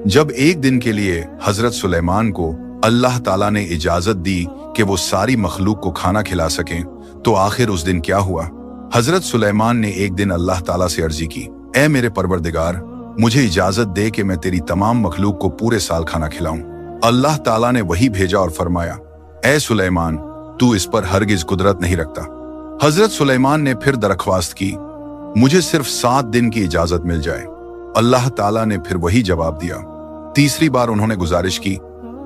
जब एक दिन के लिए हजरत सुलेमान को अल्लाह ताला ने इजाजत दी कि वो सारी मखलूक को खाना खिला सकें, तो आखिर उस दिन क्या हुआ? हजरत सुलेमान ने एक दिन अल्लाह ताला से अर्जी की, ऐ मेरे परवरदिगार, मुझे इजाजत दे कि मैं तेरी तमाम मखलूक को पूरे साल खाना खिलाऊं। अल्लाह ताला ने वही भेजा और फरमाया, ऐ सुलेमान, तू इस पर हरगिज कुदरत नहीं रखता। हजरत सुलेमान ने फिर दरख्वास्त की, मुझे सिर्फ 7 दिन की इजाजत मिल जाए। अल्लाह ताला ने फिर वही जवाब दिया। तीसरी बार उन्होंने गुजारिश की,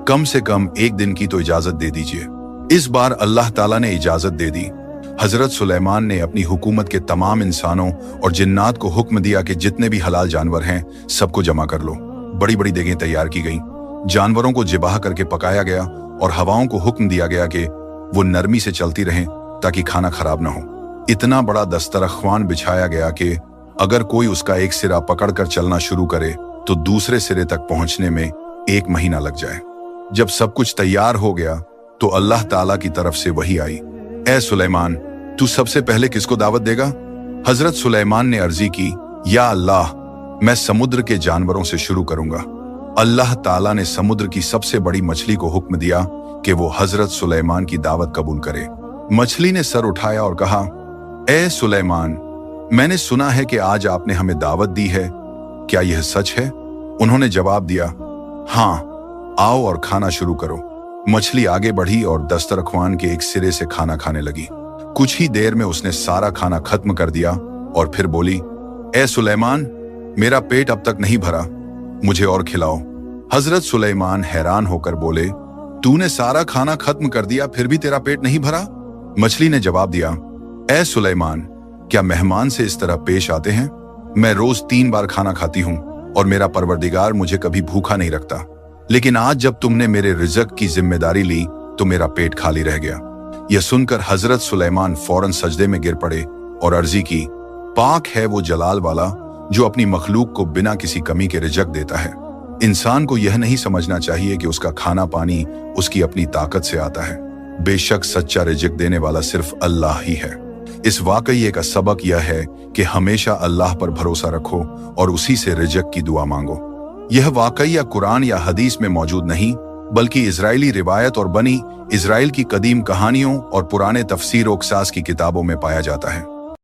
कम से कम 1 दिन की तो इजाजत दे दीजिए। इस बार अल्लाह ताला ने इजाजत दे दी। हजरत सुलेमान ने अपनी हुकूमत के तमाम इंसानों और जिन्नात को हुक्म दिया कि जितने भी हलाल जानवर हैं सबको जमा कर लो। बड़ी बड़ी देगें तैयार की गईं, जानवरों को जिबाह करके पकाया गया और हवाओं को हुक्म दिया गया कि वो नरमी से चलती रहें ताकि खाना खराब ना हो। इतना बड़ा दस्तरख्वान बिछाया गया कि अगर कोई उसका एक सिरा पकड़कर चलना शुरू करे तो दूसरे सिरे तक पहुंचने में 1 महीना लग जाए। जब सब कुछ तैयार हो गया तो अल्लाह ताला की तरफ से वही आई, ऐ सुलेमान, तू सबसे पहले किसको दावत देगा? हजरत सुलेमान ने अर्जी की, या अल्लाह, मैं समुद्र के जानवरों से शुरू करूंगा। अल्लाह ताला ने समुद्र की सबसे बड़ी मछली को हुक्म दिया कि वो हजरत सुलेमान की दावत कबूल करे। मछली ने सर उठाया और कहा, ए सुलेमान, मैंने सुना है कि आज आपने हमें दावत दी है, क्या यह सच है? उन्होंने जवाब दिया, हाँ, आओ और खाना शुरू करो। मछली आगे बढ़ी और दस्तरख्वान के एक सिरे से खाना खाने लगी। कुछ ही देर में उसने सारा खाना खत्म कर दिया और फिर बोली, ए सुलेमान, मेरा पेट अब तक नहीं भरा, मुझे और खिलाओ। हजरत सुलेमान हैरान होकर बोले, तूने सारा खाना खत्म कर दिया फिर भी तेरा पेट नहीं भरा? मछली ने जवाब दिया, ए सुलेमान, क्या मेहमान से इस तरह पेश आते हैं? मैं रोज 3 बार खाना खाती हूँ और मेरा परवरदिगार मुझे कभी भूखा नहीं रखता, लेकिन आज जब तुमने मेरे रिज़्क की जिम्मेदारी ली तो मेरा पेट खाली रह गया। यह सुनकर हजरत सुलेमान फौरन सजदे में गिर पड़े और अर्जी की, पाक है वो जलाल वाला जो अपनी मखलूक को बिना किसी कमी के रिज़्क देता है। इंसान को यह नहीं समझना चाहिए कि उसका खाना पानी उसकी अपनी ताकत से आता है। बेशक सच्चा रिज़्क देने वाला सिर्फ अल्लाह ही है। इस वाकये का सबक यह है कि हमेशा अल्लाह पर भरोसा रखो और उसी से रिज़्क की दुआ मांगो। यह वाकया कुरान या हदीस में मौजूद नहीं, बल्कि इजरायली रिवायत और बनी इजराइल की कदीम कहानियों और पुराने तफसीर ओक्सास की किताबों में पाया जाता है।